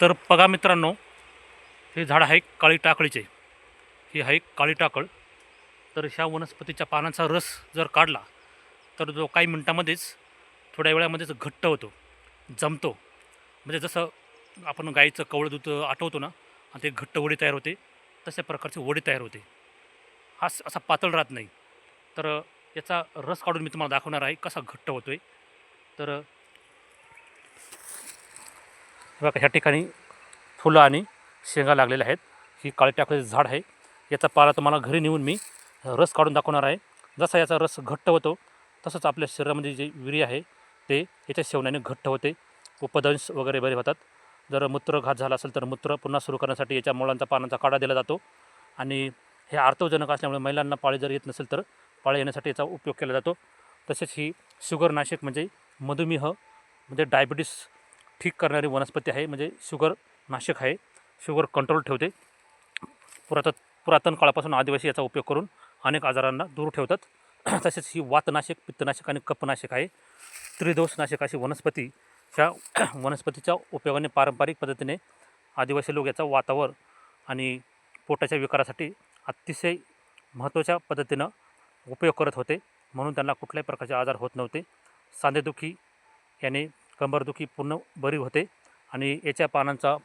तर बघा मित्रांनो, हे झाड आहे काळी टाकळीचे. ही आहे काळी टाकळ. तर ह्या वनस्पतीच्या पानांचा रस जर काढला तर जो काही मिनिटांमध्येच थोड्या वेळामध्येच घट्ट होतो, जमतो. म्हणजे जसं आपण गाईचं कवळं दूध आठवतो ना, आणि ते घट्ट वडी तयार होते, तशा प्रकारची वडी तयार होते. हा असा पातळ राहत नाही. तर याचा रस काढून मी तुम्हाला दाखवणार आहे कसा घट्ट होतोय. तर बघा ह्या ठिकाणी फुलं आणि शेंगा लागलेल्या आहेत. ही काळी टाकळीचं झाड आहे. याचा पाला तुम्हाला घरी नेऊन मी रस काढून दाखवणार आहे. जसा याचा रस घट्ट होतो तसंच आपल्या शरीरामध्ये जे वीर्य आहे ते याच्या सेवनाने घट्ट होते. उपदंश वगैरे बरे होतात. जर मूत्रघात झाला असेल तर मूत्र पुन्हा सुरू करण्यासाठी याच्या मुळांचा पानांचा काढा दिला जातो. आणि हे आर्तवजनक असल्यामुळे महिलांना पाळी जर येत नसेल तर पाळी येण्यासाठी याचा उपयोग केला जातो. तसेच ही शुगर नाशक म्हणजे मधुमेह म्हणजे डायबिटीस ठीक करणारी वनस्पती आहे. म्हणजे शुगर नाशक आहे. शुगर कंट्रोल ठेवते. पुरातन काळापासून आदिवासी याचा उपयोग करून अनेक आजारांना दूर ठेवतात. तसेच ही वातनाशक, पित्तनाशक आणि कफनाशक आहे. त्रिदोषनाशक अशी वनस्पती ह्या वनस्पतीच्या उपयोगाने पारंपरिक पद्धतीने आदिवासी लोक याचा वातावर आणि पोटाच्या विकारासाठी अतिशय महत्त्वाच्या पद्धतीनं उपयोग करत होते. म्हणून त्यांना कुठल्याही प्रकारचे आजार होत नव्हते. सांधेदुखी याने कंबरदुखी पूर्ण बरी होते. आणि याच्या पानांचा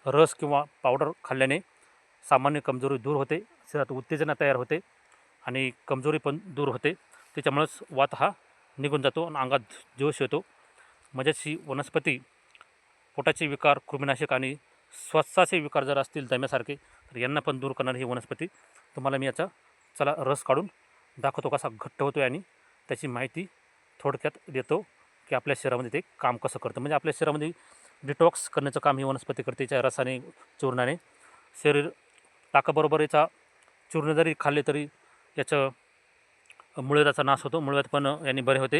रस किंवा पावडर खाल्ल्याने सामान्य कमजोरी दूर होते. शरीरात उत्तेजना तयार होते आणि कमजोरी पण दूर होते. त्याच्यामुळेच वात हा निघून जातो आणि अंगात जोश येतो. म्हणजेच ही वनस्पती पोटाचे विकार, कृमिनाशक आणि श्वासाचे विकार जर असतील दम्यासारखे तर यांना पण दूर करणारी ही वनस्पती. तुम्हाला मी याचा चला रस काढून दाखवतो कसा घट्ट होतो आणि त्याची माहिती थोडक्यात देतो की आपल्या शरीरामध्ये ते काम कसं करतं. म्हणजे आपल्या शरीरामध्ये डिटॉक्स करण्याचं काम ही वनस्पती करते. याच्या रसाने, चूर्णाने शरीर ताकाबरोबर याचा चूर्ण जरी खाल्ले तरी याचं मुळव्याधाचा नाश होतो. मुळव्याध पण याने बरे होते.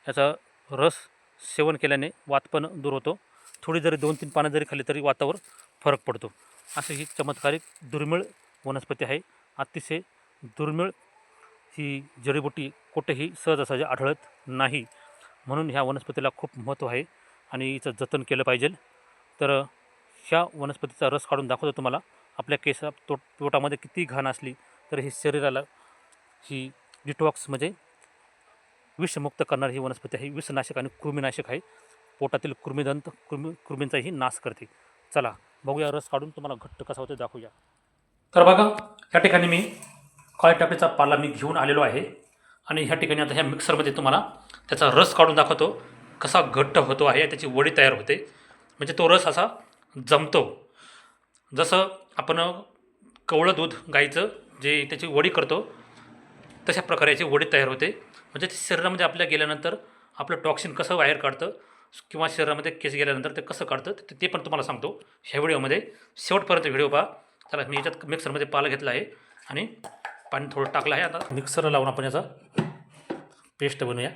याचा रस सेवन केल्याने वात पण दूर होतो. थोडी जरी 2-3 पानं जरी खाल्ली तरी वातावर फरक पडतो. अशी ही चमत्कारिक दुर्मिळ वनस्पती आहे. अतिशय दुर्मिळ ही जडीबुटी कुठेही सहजासहजी आढळत नाही. म्हणून ह्या वनस्पतीला खूप महत्त्व आहे आणि हिचं जतन केलं पाहिजे. तर ह्या वनस्पतीचा रस काढून दाखवतो तुम्हाला. आपल्या पोटामध्ये किती घाण असली तर ही शरीराला ही डिटॉक्स म्हणजे विषमुक्त करणारी ही वनस्पती आहे. विषनाशक आणि कृमीनाशक आहे. पोटातील कृमींचाही नाश करते. चला बघूया रस काढून तुम्हाला घट्ट कसा होतो दाखवूया. तर बघा ह्या ठिकाणी मी काळ्या टाकळीचा पाला मी घेऊन आलेलो आहे आणि ह्या ठिकाणी आता ह्या मिक्सरमध्ये तुम्हाला त्याचा रस काढून दाखवतो कसा घट्ट होतो आहे. त्याची वडी तयार होते. म्हणजे तो रस असा जमतो. जसं आपण कवळं दूध गाईचं जे त्याची वडी करतो तशा प्रकारे याची वडी तयार होते. म्हणजे ते शरीरामध्ये आपल्या गेल्यानंतर आपलं टॉक्सिन कसं बाहेर काढतं किंवा शरीरामध्ये केस गेल्यानंतर ते कसं काढतं ते पण तुम्हाला सांगतो ह्या व्हिडिओमध्ये. शेवटपर्यंत व्हिडिओ पहा. चला मी याच्यात मिक्सरमध्ये पाला घेतला आहे आणि पाणी थोडं टाकलं आहे. आता मिक्सरला लावून आपण याचा पेस्ट बनवूया.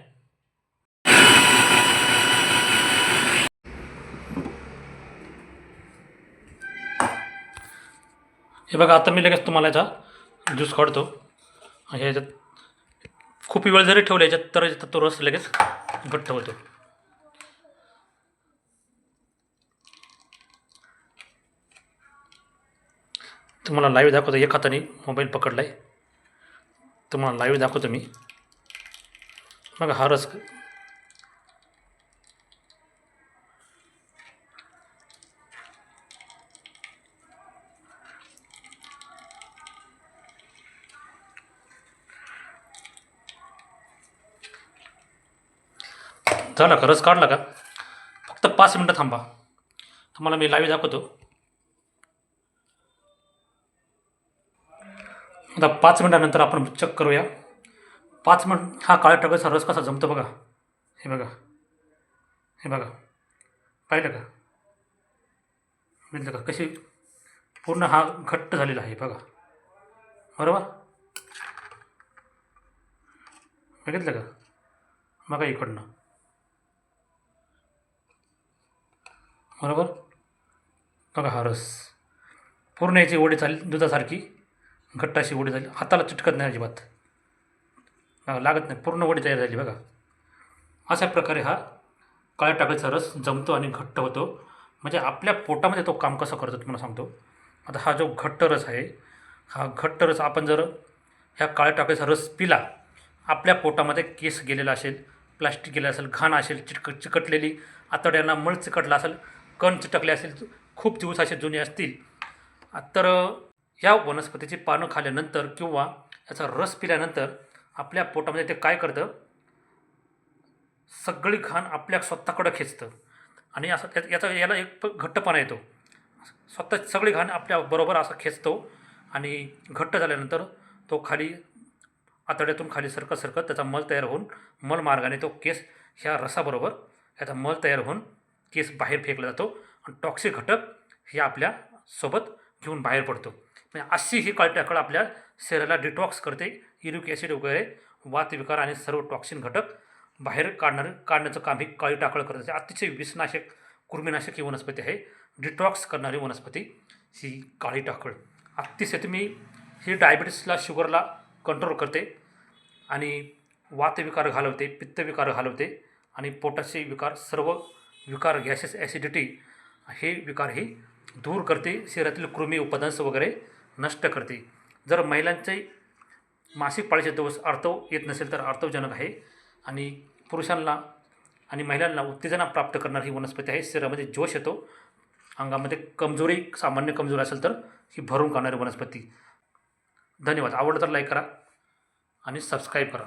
हे बघा आता मी लगेच तुम्हाला याचा ज्यूस काढतो. ह्याच्यात खूप वेळ जरी ठेवला याच्यात तर तो रस लगेच घट्ट होतो. तुम्हाला लाईव्ह दाखवतो. एक हाताने मोबाईल पकडला आहे. तुम्हाला लाईव्ह दाखवतो मी. बघा हा रस झाला का? रस काढला का? फक्त 5 मिनटं थांबा. तुम्हाला मी लाईव्ह दाखवतो. आता 5 मिनटानंतर आपण चेक करूया. 5 मिनिट हा काळ्या टाकळीचा रस कसा जमतो बघा. हे बघा, हे बघा, पाहिलं का? बघितलं का कशी पूर्ण हा घट्ट झालेला आहे बघा. बरोबर बघितलं का? बघा इकडनं. बरोबर बघा हा रस पूर्ण याची वडी झाली दुधासारखी घट्ट अशी वडी झाली. हाताला चिटकत नाही अजिबात. बघा लागत नाही. पूर्ण वडी तयार झाली बघा. अशा प्रकारे हा काळ्या टाकळीचा रस जमतो आणि घट्ट होतो. म्हणजे आपल्या पोटामध्ये तो काम कसं करतो तुम्हाला सांगतो. आता हा जो घट्ट रस आहे, हा घट्ट रस आपण जर ह्या काळ्या टाकायचा रस पिला, आपल्या पोटामध्ये केस गेलेला असेल, प्लास्टिक गेलं असेल, घाण असेल, चिकटलेली आतड्यांना मळ चिकटला असेल, कण चिटकले असेल, खूप दिवस असे जुने असतील, तर या वनस्पतीची पानं खाल्ल्यानंतर किंवा याचा रस पिल्यानंतर आपल्या पोटामध्ये ते काय करतं, सगळी घाण आपल्या स्वतःकडं खेचतं आणि असं याला एक घट्टपणा येतो. स्वतः सगळी घाण आपल्याबरोबर असं खेचतो आणि घट्ट झाल्यानंतर तो खाली आतड्यातून खाली सरकत सरकत त्याचा मल तयार होऊन मलमार्गाने तो केस ह्या रसाबरोबर याचा मल तयार होऊन केस बाहेर फेकला जातो आणि टॉक्सिक घटक हे आपल्यासोबत घेऊन बाहेर पडतो. म्हणजे अशी ही काळी आपल्या शरीराला डिटॉक्स करते. युरिक ॲसिड वगैरे वातविकार आणि सर्व टॉक्सिन घटक बाहेर काढण्याचं काम ही काळी टाकळ करत असते. अतिशय विषनाशक कृमीनाशक ही वनस्पती आहे. डिटॉक्स करणारी वनस्पती ही काळी टाकळ. अतिशय तुम्ही ही डायबिटीसला शुगरला कंट्रोल करते आणि वातविकार घालवते, पित्तविकार घालवते आणि पोटाचे विकार, सर्व विकार, गॅसेस, ॲसिडिटी हे विकार हे दूर करते. शरीरातील कृमी उपदंश वगैरे नष्ट करते. जर महिलांचे मासिक पाळीचे दिवस आर्तव येत नसेल तर आर्तवजनक आहे आणि पुरुषांना आणि महिलांना उत्तेजना प्राप्त करणारी ही वनस्पती आहे. शरीरामध्ये जोश येतो, अंगामध्ये कमजोरी, सामान्य कमजोरी असेल तर ही भरून काढणारी वनस्पती. धन्यवाद. आवडलं तर लाईक करा आणि सबस्क्राईब करा.